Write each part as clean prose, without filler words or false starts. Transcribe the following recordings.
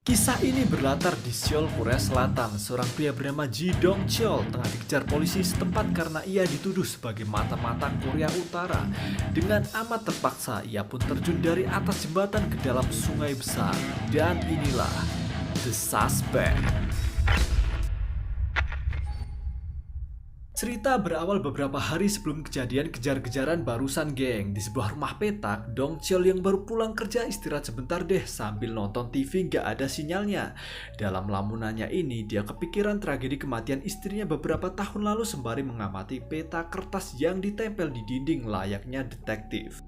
Kisah ini berlatar di Seoul, Korea Selatan. Seorang pria bernama Ji Dong Cheol tengah dikejar polisi setempat karena ia dituduh sebagai mata-mata Korea Utara. Dengan amat terpaksa, ia pun terjun dari atas jembatan ke dalam sungai besar. Dan inilah The Suspect. Cerita berawal beberapa hari sebelum kejadian kejar-kejaran barusan geng. Di sebuah rumah petak, Dong Cheol yang baru pulang kerja istirahat sebentar deh sambil nonton TV gak ada sinyalnya. Dalam lamunannya ini, dia kepikiran tragedi kematian istrinya beberapa tahun lalu sembari mengamati peta kertas yang ditempel di dinding layaknya detektif.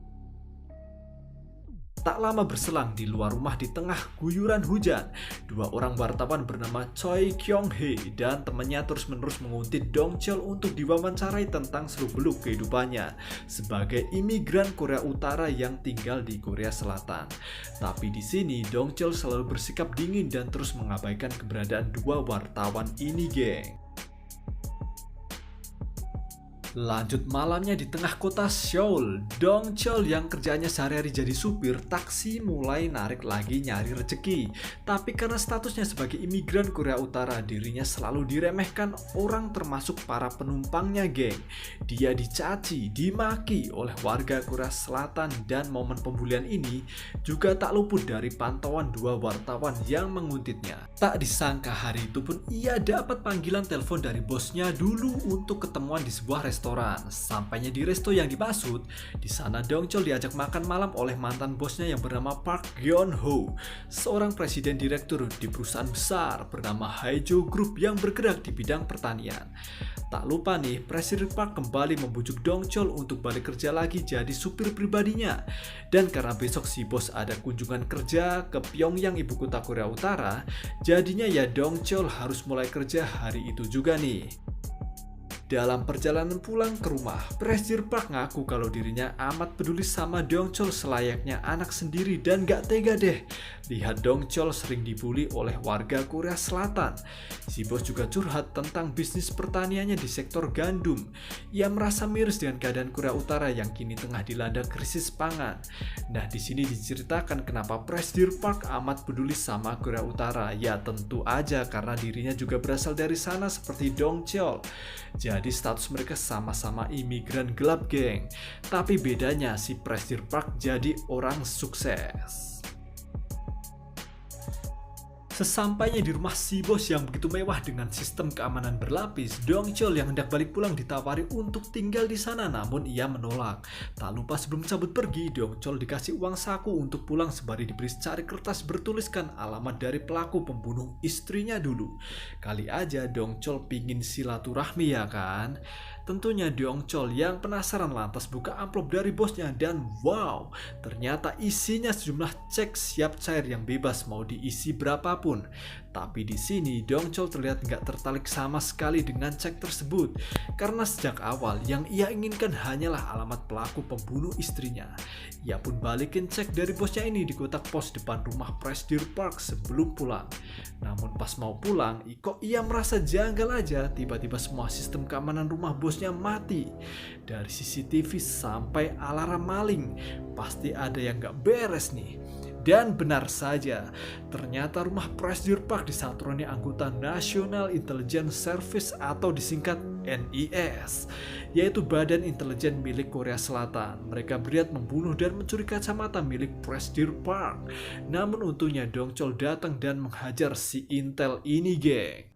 Tak lama berselang di luar rumah di tengah guyuran hujan, dua orang wartawan bernama Choi Kyung-hee dan temannya terus-menerus menguntit Dong Cheol untuk diwawancarai tentang seluk-beluk kehidupannya sebagai imigran Korea Utara yang tinggal di Korea Selatan. Tapi di sini Dong Cheol selalu bersikap dingin dan terus mengabaikan keberadaan dua wartawan ini, geng. Lanjut malamnya di tengah kota Seoul, Dong Cheol yang kerjanya sehari-hari jadi supir taksi mulai narik lagi nyari rezeki. Tapi karena statusnya sebagai imigran Korea Utara, dirinya selalu diremehkan orang termasuk para penumpangnya, geng. Dia dicaci, dimaki oleh warga Korea Selatan dan momen pembulian ini juga tak luput dari pantauan dua wartawan yang menguntitnya. Tak disangka hari itu pun ia dapat panggilan telepon dari bosnya dulu untuk ketemuan di sebuah restoran. Sampainya di resto yang dimaksud, di sana Dong Cheol diajak makan malam oleh mantan bosnya yang bernama Park Geun-ho, seorang presiden direktur di perusahaan besar bernama Haejo Group yang bergerak di bidang pertanian. Tak lupa nih, Presiden Park kembali membujuk Dong Cheol untuk balik kerja lagi jadi supir pribadinya. Dan karena besok si bos ada kunjungan kerja ke Pyongyang, ibu kota Korea Utara, jadinya ya Dong Cheol harus mulai kerja hari itu juga nih. Dalam perjalanan pulang ke rumah, Presiden Park ngaku kalau dirinya amat peduli sama Dong Cheol selayaknya anak sendiri dan gak tega deh lihat Dong Cheol sering dibully oleh warga Korea Selatan. Si bos juga curhat tentang bisnis pertaniannya di sektor gandum. Ia merasa miris dengan keadaan Korea Utara yang kini tengah dilanda krisis pangan. Nah, di sini diceritakan kenapa Presiden Park amat peduli sama Korea Utara. Ya tentu aja karena dirinya juga berasal dari sana seperti Dong Cheol. Jadi status mereka sama-sama imigran gelap, geng. Tapi bedanya si Presiden Park jadi orang sukses. Sesampainya di rumah si bos yang begitu mewah dengan sistem keamanan berlapis, Dong Cheol yang hendak balik pulang ditawari untuk tinggal di sana, namun ia menolak. Tak lupa sebelum cabut pergi, Dong Cheol dikasih uang saku untuk pulang sembari diberi secari kertas bertuliskan alamat dari pelaku pembunuh istrinya dulu. Kali aja Dong Cheol pingin silaturahmi, ya kan? Tentunya Dong Cheol yang penasaran lantas buka amplop dari bosnya dan wow, ternyata isinya sejumlah cek siap cair yang bebas mau diisi berapapun. Tapi di sini Dong Cheol terlihat nggak tertarik sama sekali dengan cek tersebut karena sejak awal yang ia inginkan hanyalah alamat pelaku pembunuh istrinya. Ia pun balikin cek dari bosnya ini di kotak pos depan rumah Presiden Park sebelum pulang. Namun pas mau pulang, kok ia merasa janggal aja, tiba-tiba semua sistem keamanan rumah bosnya mati. Dari CCTV sampai alarm maling, pasti ada yang gak beres nih. Dan benar saja, ternyata rumah Presiden Park disatroni anggota National Intelligence Service atau disingkat NIS, yaitu badan intelijen milik Korea Selatan. Mereka berniat membunuh dan mencuri kacamata milik Presiden Park. Namun untungnya Dong Cheol datang dan menghajar si Intel ini, geng.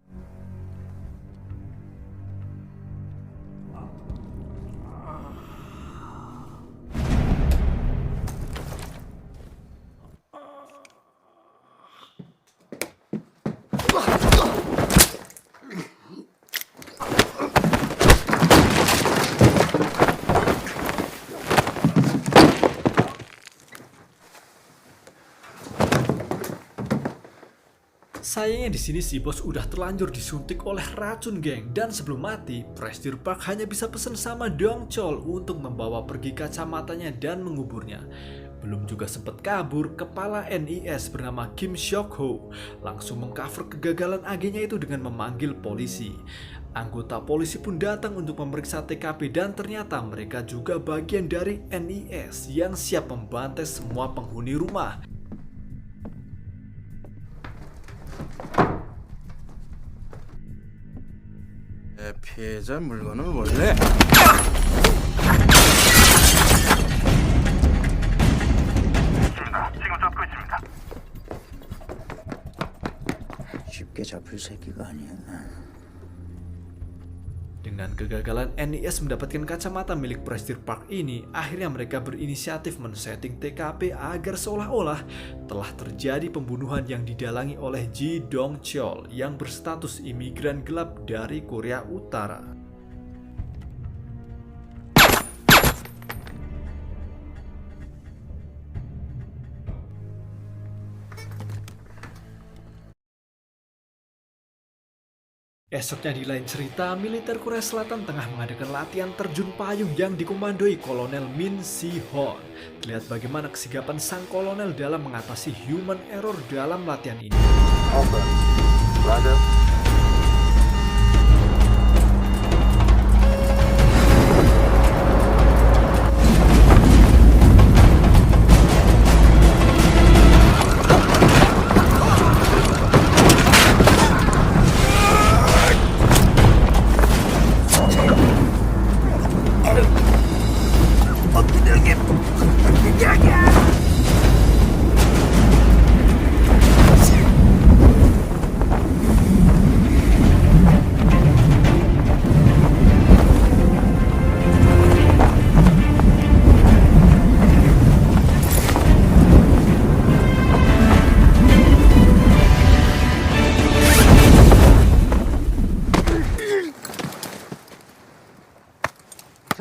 Sayangnya di sini si bos udah terlanjur disuntik oleh racun, geng. Dan sebelum mati, Presiden Park hanya bisa pesan sama Dong Cheol untuk membawa pergi kacamatanya dan menguburnya. Belum juga sempat kabur, kepala NIS bernama Kim Seok-ho langsung mengcover kegagalan agennya itu dengan memanggil polisi. Anggota polisi pun datang untuk memeriksa TKP dan ternyata mereka juga bagian dari NIS yang siap membantai semua penghuni rumah. 계좌 물건을 원래 지금 잡고 있습니다. 쉽게 잡힐 새끼가 아니야. Dengan kegagalan NIS mendapatkan kacamata milik Prestige Park ini, akhirnya mereka berinisiatif men-setting TKP agar seolah-olah telah terjadi pembunuhan yang didalangi oleh Ji Dong Chol yang berstatus imigran gelap dari Korea Utara. Esoknya di lain cerita, militer Korea Selatan tengah mengadakan latihan terjun payung yang dikomandoi Kolonel Min Si-hon. Terlihat bagaimana kesigapan sang kolonel dalam mengatasi human error dalam latihan ini.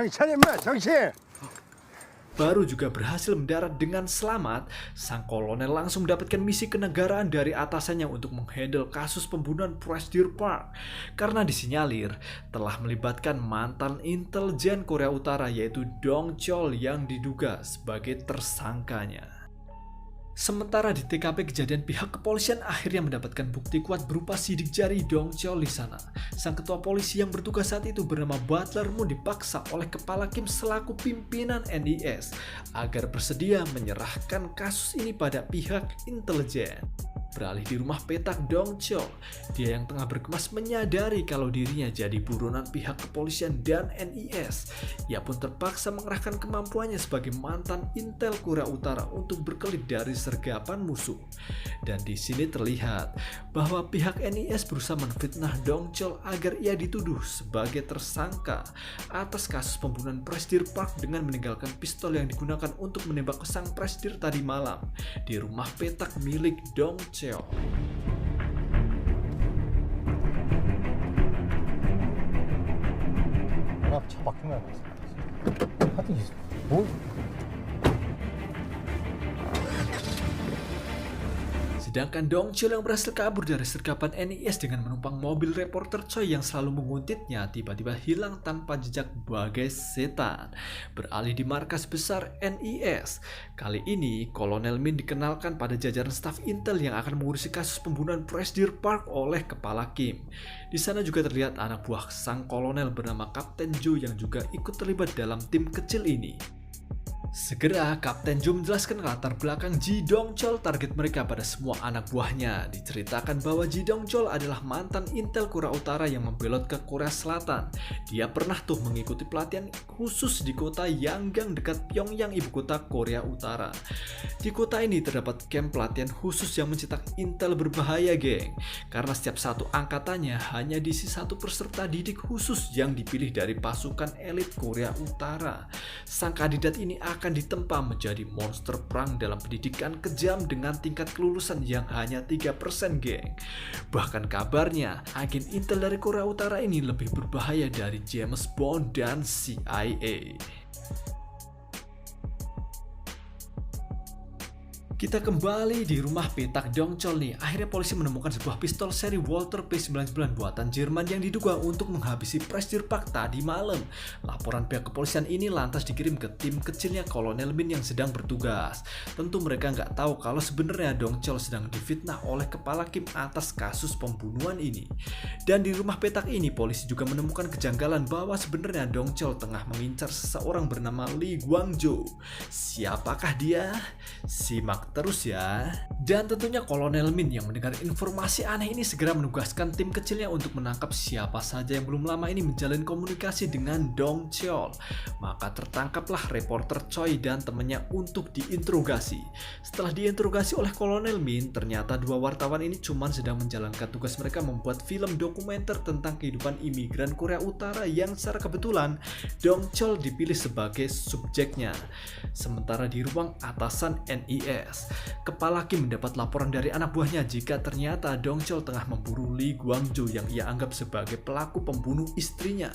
정신 차려 임마 정신. Baru juga berhasil mendarat dengan selamat, sang kolonel langsung mendapatkan misi kenegaraan dari atasannya untuk menghandle kasus pembunuhan Prestige Park karena disinyalir telah melibatkan mantan intelijen Korea Utara yaitu Dong Chol yang diduga sebagai tersangkanya. Sementara di TKP kejadian, pihak kepolisian akhirnya mendapatkan bukti kuat berupa sidik jari Dong Chol di sana. Sang ketua polisi yang bertugas saat itu bernama Butler Moon dipaksa oleh Kepala Kim selaku pimpinan NIS agar bersedia menyerahkan kasus ini pada pihak intelijen. Beralih di rumah petak Dong Chol, dia yang tengah berkemas menyadari kalau dirinya jadi buronan pihak kepolisian dan NIS. Ia pun terpaksa mengerahkan kemampuannya sebagai mantan intel Korea Utara untuk berkelit dari sergapan musuh. Dan di sini terlihat bahwa pihak NIS berusaha menfitnah Dong Chol agar ia dituduh sebagai tersangka atas kasus pembunuhan Prestige Park dengan meninggalkan pistol yang digunakan untuk menembak sang Prestige tadi malam di rumah petak milik Dong Chol. 차 막힌 거 같아. 하여튼 뭐 Sedangkan Dong Chol yang berhasil kabur dari sergapan NIS dengan menumpang mobil reporter Choi yang selalu menguntitnya tiba-tiba hilang tanpa jejak bagai setan. Beralih di markas besar NIS, kali ini Kolonel Min dikenalkan pada jajaran staf intel yang akan mengurusi kasus pembunuhan Prestige Park oleh Kepala Kim. Di sana juga terlihat anak buah sang kolonel bernama Kapten Jo yang juga ikut terlibat dalam tim kecil ini. Segera Kapten Jo menjelaskan latar belakang Ji Dong Chol, target mereka pada semua anak buahnya. Diceritakan bahwa Ji Dong Chol adalah mantan intel Korea Utara yang membelot ke Korea Selatan. Dia pernah tuh mengikuti pelatihan khusus di kota Yanggang dekat Pyongyang, ibu kota Korea Utara. Di kota ini terdapat camp pelatihan khusus yang mencetak intel berbahaya, geng. Karena setiap satu angkatannya hanya diisi satu peserta didik khusus yang dipilih dari pasukan elit Korea Utara. Sang kandidat ini akan ditempa menjadi monster perang dalam pendidikan kejam dengan tingkat kelulusan yang hanya 3%, geng. Bahkan kabarnya, agen intel dari Korea Utara ini lebih berbahaya dari James Bond dan CIA. Kita kembali di rumah petak Dong Chol nih. Akhirnya polisi menemukan sebuah pistol seri Walther P99 buatan Jerman yang diduga untuk menghabisi Prestige Park tadi malam. Laporan pihak kepolisian ini lantas dikirim ke tim kecilnya Kolonel Min yang sedang bertugas. Tentu mereka nggak tahu kalau sebenarnya Dong Chol sedang difitnah oleh Kepala Kim atas kasus pembunuhan ini. Dan di rumah petak ini polisi juga menemukan kejanggalan bahwa sebenarnya Dong Chol tengah mengincar seseorang bernama Lee Gwang-jo. Siapakah dia? Simak simak terus ya. Dan tentunya Kolonel Min yang mendengar informasi aneh ini segera menugaskan tim kecilnya untuk menangkap siapa saja yang belum lama ini menjalin komunikasi dengan Dong Cheol. Maka tertangkaplah reporter Choi dan temannya untuk diinterogasi. Setelah diinterogasi oleh Kolonel Min, ternyata dua wartawan ini cuma sedang menjalankan tugas mereka membuat film dokumenter tentang kehidupan imigran Korea Utara yang secara kebetulan Dong Cheol dipilih sebagai subjeknya. Sementara di ruang atasan NIS, Kepala Kim mendapat laporan dari anak buahnya jika ternyata Dong Cheol tengah memburu Lee Gwang-jo yang ia anggap sebagai pelaku pembunuh istrinya.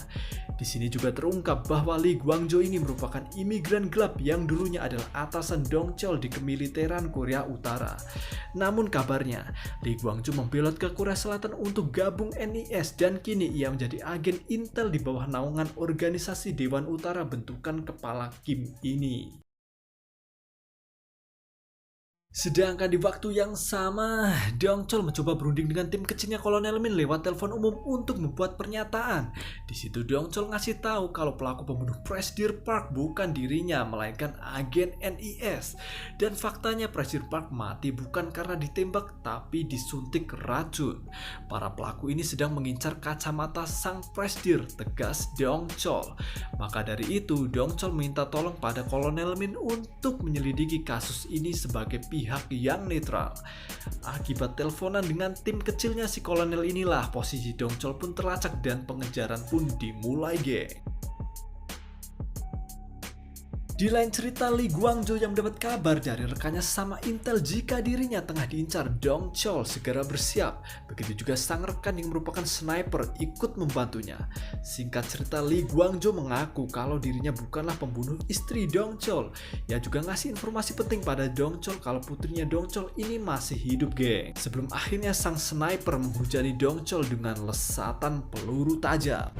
Di sini juga terungkap bahwa Lee Gwang-jo ini merupakan imigran gelap yang dulunya adalah atasan Dong Cheol di kemiliteran Korea Utara. Namun kabarnya, Lee Gwang-jo membelot ke Korea Selatan untuk gabung NIS dan kini ia menjadi agen intel di bawah naungan organisasi Dewan Utara bentukan Kepala Kim ini. Sedangkan di waktu yang sama, Dong Cheol mencoba berunding dengan tim kecilnya Kolonel Min lewat telepon umum untuk membuat pernyataan. Di situ Dong Cheol ngasih tahu kalau pelaku pembunuh Presidir Park bukan dirinya, melainkan agen NIS. Dan faktanya Presidir Park mati bukan karena ditembak, tapi disuntik racun. Para pelaku ini sedang mengincar kacamata sang Presidir, tegas Dong Cheol. Maka dari itu, Dong Cheol minta tolong pada Kolonel Min untuk menyelidiki kasus ini sebagai pihak yang netral. Akibat teleponan dengan tim kecilnya si kolonel inilah, posisi Dong Cheol pun terlacak dan pengejaran pun dimulai, geng. Di lain cerita, Lee Gwang-jo yang mendapat kabar dari rekannya sama intel jika dirinya tengah diincar Dong Cheol segera bersiap. Begitu juga sang rekan yang merupakan sniper ikut membantunya. Singkat cerita, Lee Gwang-jo mengaku kalau dirinya bukanlah pembunuh istri Dong Cheol. Ia juga ngasih informasi penting pada Dong Cheol kalau putrinya Dong Cheol ini masih hidup, geng. Sebelum akhirnya sang sniper menghujani Dong Cheol dengan lesatan peluru tajam.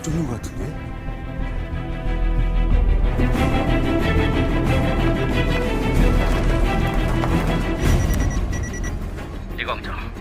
쫓는 것 같은데? 리광조.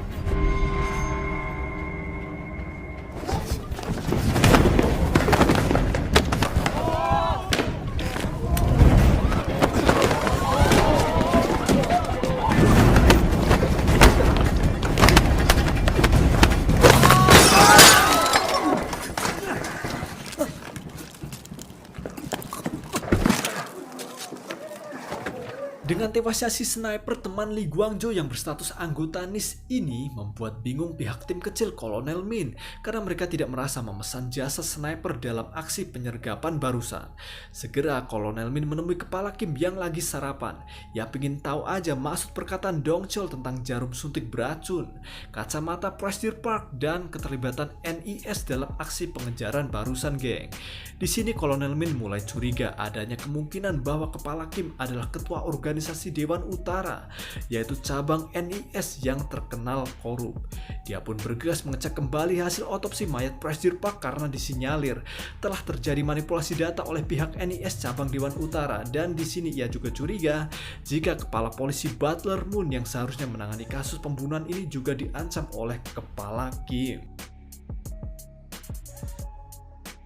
Dengan tewasnya si sniper teman Lee Gwang-jo yang berstatus anggota NIS ini membuat bingung pihak tim kecil Kolonel Min karena mereka tidak merasa memesan jasa sniper dalam aksi penyergapan barusan. Segera Kolonel Min menemui Kepala Kim yang lagi sarapan. Ia ingin tahu aja maksud perkataan Dong Cheol tentang jarum suntik beracun, kacamata Presidir Park, dan keterlibatan NIS dalam aksi pengejaran barusan, geng. Di sini Kolonel Min mulai curiga adanya kemungkinan bahwa Kepala Kim adalah ketua organisasi Dewan Utara, yaitu cabang NIS yang terkenal korup. Dia pun bergegas mengecek kembali hasil otopsi mayat Presidir Park karena disinyalir telah terjadi manipulasi data oleh pihak NIS cabang Dewan Utara, dan di sini ia juga curiga jika Kepala Polisi Butler Moon yang seharusnya menangani kasus pembunuhan ini juga diancam oleh Kepala Kim.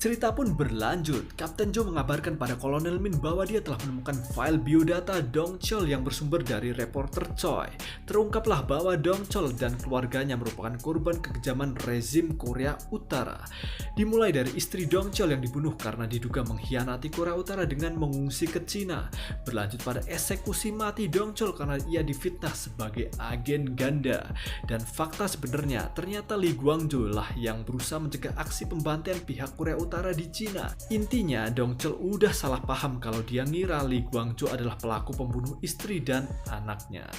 Cerita pun berlanjut. Kapten Jo mengabarkan pada Kolonel Min bahwa dia telah menemukan file biodata Dong Cheol yang bersumber dari reporter Choi. Terungkaplah bahwa Dong Cheol dan keluarganya merupakan korban kekejaman rezim Korea Utara. Dimulai dari istri Dong Cheol yang dibunuh karena diduga mengkhianati Korea Utara dengan mengungsi ke Cina. Berlanjut pada eksekusi mati Dong Cheol karena ia difitnah sebagai agen ganda. Dan fakta sebenarnya ternyata Lee Gwang-jo lah yang berusaha mencegah aksi pembantaian pihak Korea Utara Utara di Cina. Intinya, Dong Chol udah salah paham kalau dia ngira Lee Guangzhou adalah pelaku pembunuh istri dan anaknya.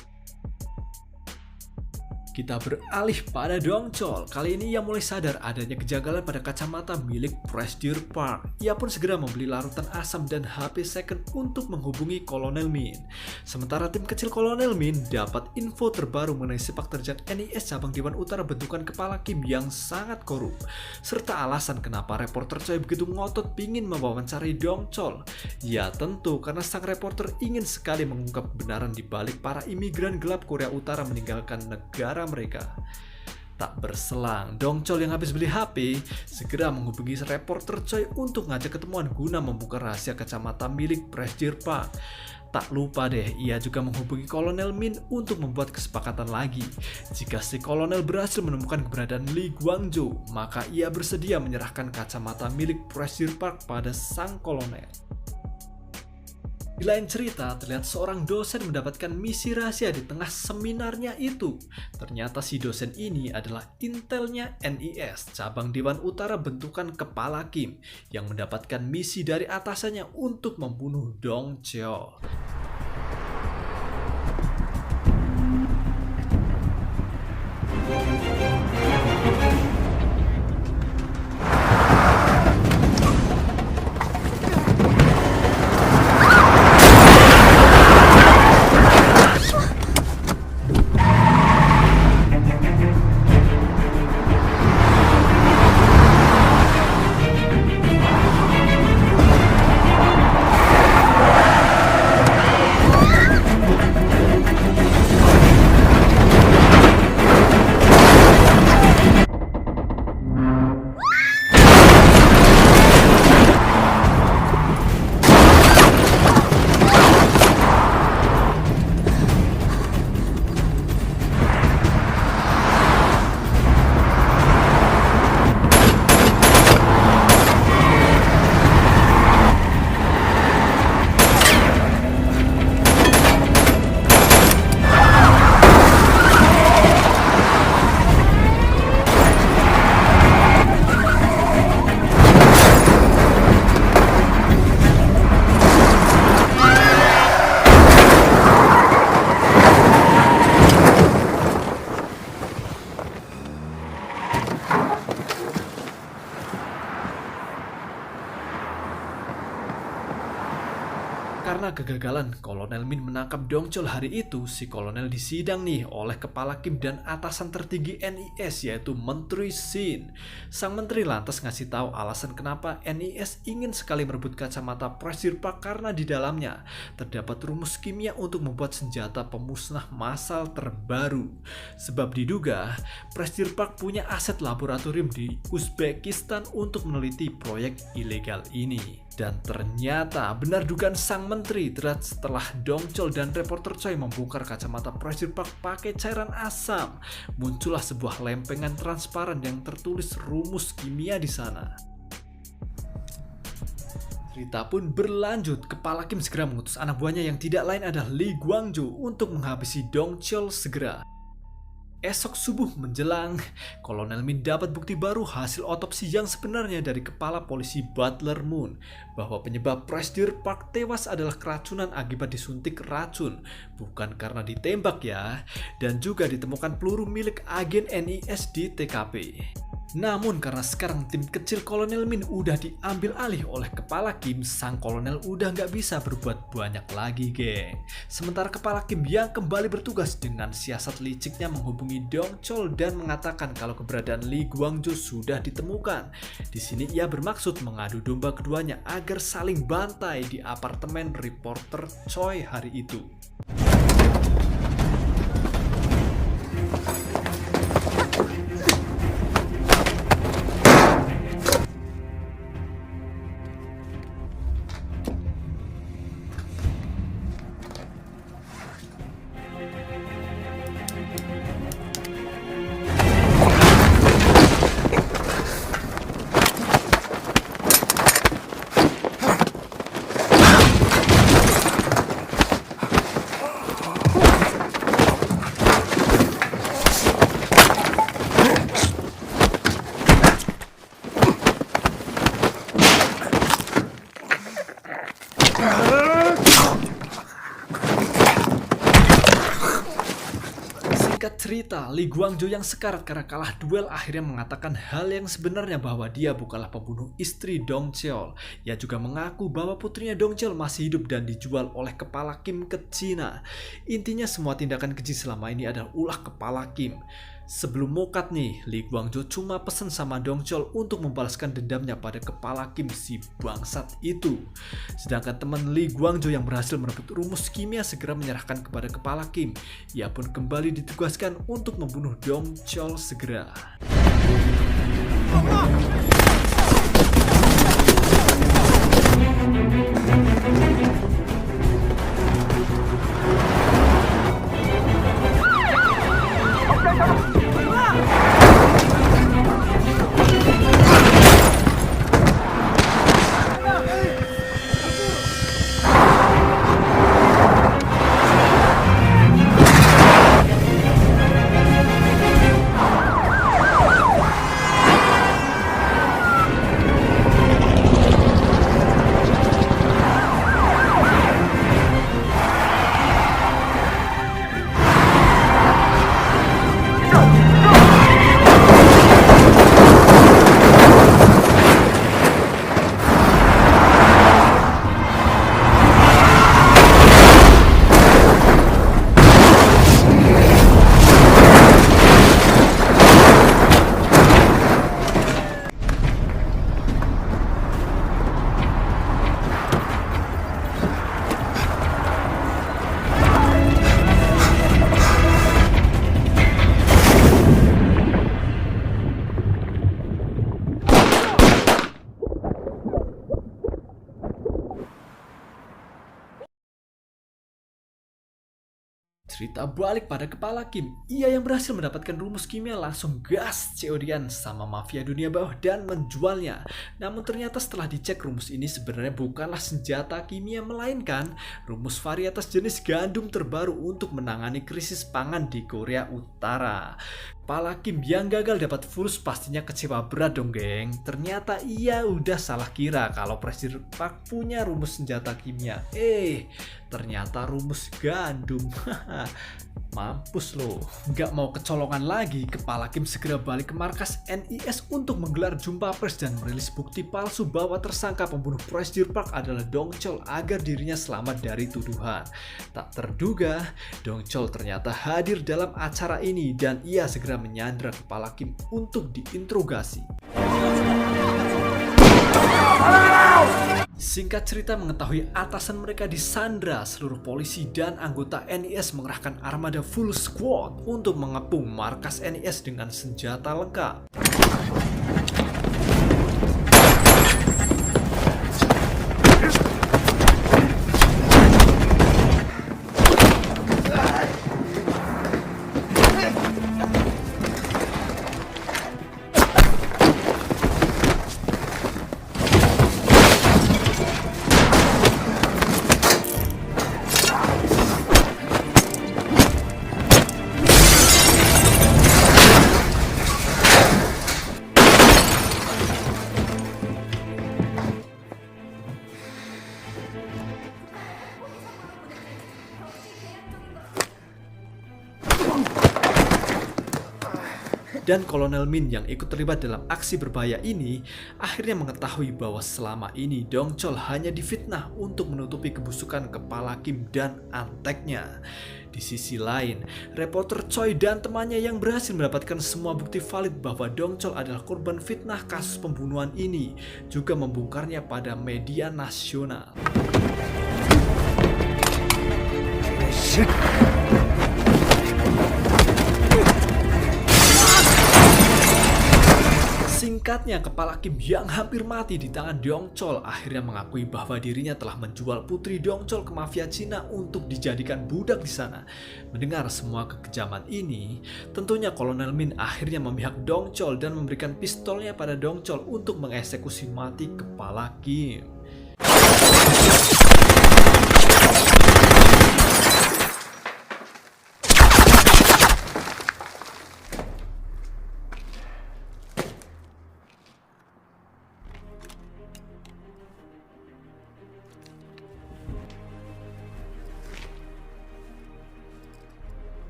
Kita beralih pada Dong Chol. Kali ini ia mulai sadar adanya kejanggalan pada kacamata milik Prestige Park. Ia pun segera membeli larutan asam dan HP second untuk menghubungi Kolonel Min. Sementara tim kecil Kolonel Min dapat info terbaru mengenai sepak terjang NIS cabang Dewan Utara bentukan Kepala Kim yang sangat korup, serta alasan kenapa reporter Choi begitu ngotot pingin mewawancarai Dong Chol. Ya tentu karena sang reporter ingin sekali mengungkap kebenaran di balik para imigran gelap Korea Utara meninggalkan negara mereka. Tak berselang, Dong Chol yang habis beli HP segera menghubungi reporter Choi untuk ngajak ketemuan guna membuka rahasia kacamata milik Prestige Park. Tak lupa deh, ia juga menghubungi Kolonel Min untuk membuat kesepakatan lagi. Jika si kolonel berhasil menemukan keberadaan Lee Guangzhou, maka ia bersedia menyerahkan kacamata milik Prestige Park pada sang kolonel. Di lain cerita, terlihat seorang dosen mendapatkan misi rahasia di tengah seminarnya itu. Ternyata si dosen ini adalah intelnya NIS, cabang Dewan Utara bentukan Kepala Kim, yang mendapatkan misi dari atasannya untuk membunuh Dong Chol. Karena kegagalan Kolonel Min menangkap Dong Chol hari itu, si kolonel disidang nih oleh Kepala Kim dan atasan tertinggi NIS yaitu Menteri Shin. Sang menteri lantas ngasih tahu alasan kenapa NIS ingin sekali merebut kacamata Prestige Park karena di dalamnya terdapat rumus kimia untuk membuat senjata pemusnah massal terbaru. Sebab diduga Prestige Park punya aset laboratorium di Uzbekistan untuk meneliti proyek ilegal ini. Dan ternyata benar dugaan sang menteri, terlihat setelah Dong Chol dan reporter Choi membongkar kacamata Prestige Park pakai cairan asam, muncullah sebuah lempengan transparan yang tertulis rumus kimia di sana. Cerita pun berlanjut, Kepala Kim segera mengutus anak buahnya yang tidak lain adalah Lee Guangzhou untuk menghabisi Dong Chol segera. Esok subuh menjelang, Kolonel Min dapat bukti baru hasil otopsi yang sebenarnya dari kepala polisi Butler Moon bahwa penyebab Prestige Park tewas adalah keracunan akibat disuntik racun, bukan karena ditembak ya, dan juga ditemukan peluru milik agen NIS di TKP. Namun karena sekarang tim kecil Kolonel Min udah diambil alih oleh Kepala Kim, sang kolonel udah nggak bisa berbuat banyak lagi, geng. Sementara Kepala Kim yang kembali bertugas dengan siasat liciknya menghubungi Dong Chol dan mengatakan kalau keberadaan Lee Guangzhou sudah ditemukan. Di sini ia bermaksud mengadu domba keduanya agar saling bantai di apartemen reporter Choi hari itu. Singkat cerita, Li Guangzhou yang sekarat karena kalah duel akhirnya mengatakan hal yang sebenarnya bahwa dia bukanlah pembunuh istri Dong Cheol. Ia juga mengaku bahwa putrinya Dong Cheol masih hidup dan dijual oleh kepala Kim ke Cina. Intinya semua tindakan keji selama ini adalah ulah kepala Kim. Sebelum mokat nih, Li Guangzhou cuma pesen sama Dong Cheol untuk membalaskan dendamnya pada kepala Kim si bangsat itu. Sedangkan teman Li Guangzhou yang berhasil merebut rumus kimia segera menyerahkan kepada kepala Kim. Ia pun kembali ditugaskan untuk membunuh Dong Cheol segera. Cerita balik pada kepala Kim, ia yang berhasil mendapatkan rumus kimia langsung gas COD-an sama mafia dunia bawah dan menjualnya. Namun ternyata setelah dicek rumus ini sebenarnya bukanlah senjata kimia melainkan rumus varietas jenis gandum terbaru untuk menangani krisis pangan di Korea Utara. Kepala Kim yang gagal dapat furus pastinya kecewa berat dong geng. Ternyata ia udah salah kira kalau Presiden Park punya rumus senjata kimia. Ternyata rumus gandum. Mampus loh. Gak mau kecolongan lagi, kepala Kim segera balik ke markas NIS untuk menggelar jumpa pers dan merilis bukti palsu bahwa tersangka pembunuh Presiden Park adalah Dong Cheol agar dirinya selamat dari tuduhan. Tak terduga, Dong Cheol ternyata hadir dalam acara ini dan ia segera menyandra kepala Kim untuk diinterogasi. Singkat cerita, mengetahui atasan mereka disandra, seluruh polisi dan anggota NIS mengerahkan armada full squad untuk mengepung markas NIS dengan senjata lengkap. Dan Kolonel Min yang ikut terlibat dalam aksi berbahaya ini akhirnya mengetahui bahwa selama ini Dong Cheol hanya difitnah untuk menutupi kebusukan kepala Kim dan anteknya. Di sisi lain, reporter Choi dan temannya yang berhasil mendapatkan semua bukti valid bahwa Dong Cheol adalah korban fitnah kasus pembunuhan ini juga membongkarnya pada media nasional. Singkatnya, kepala Kim yang hampir mati di tangan Dong Cheol akhirnya mengakui bahwa dirinya telah menjual putri Dong Cheol ke mafia Cina untuk dijadikan budak di sana. Mendengar semua kekejaman ini, tentunya Kolonel Min akhirnya memihak Dong Cheol dan memberikan pistolnya pada Dong Cheol untuk mengeksekusi mati kepala Kim.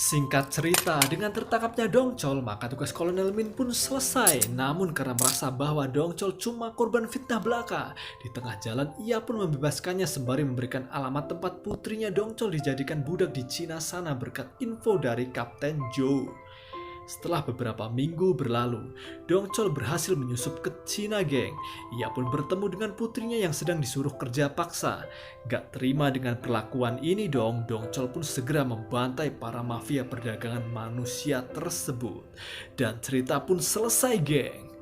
Singkat cerita, dengan tertangkapnya Dongchol, maka tugas Kolonel Min pun selesai. Namun karena merasa bahwa Dongchol cuma korban fitnah belaka, di tengah jalan ia pun membebaskannya sembari memberikan alamat tempat putrinya Dongchol dijadikan budak di Cina sana berkat info dari Kapten Joe. Setelah beberapa minggu berlalu, Dongchol berhasil menyusup ke Cina, geng. Ia pun bertemu dengan putrinya yang sedang disuruh kerja paksa. Gak terima dengan perlakuan ini dong, Dongchol pun segera membantai para mafia perdagangan manusia tersebut. Dan cerita pun selesai, geng.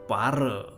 Pare.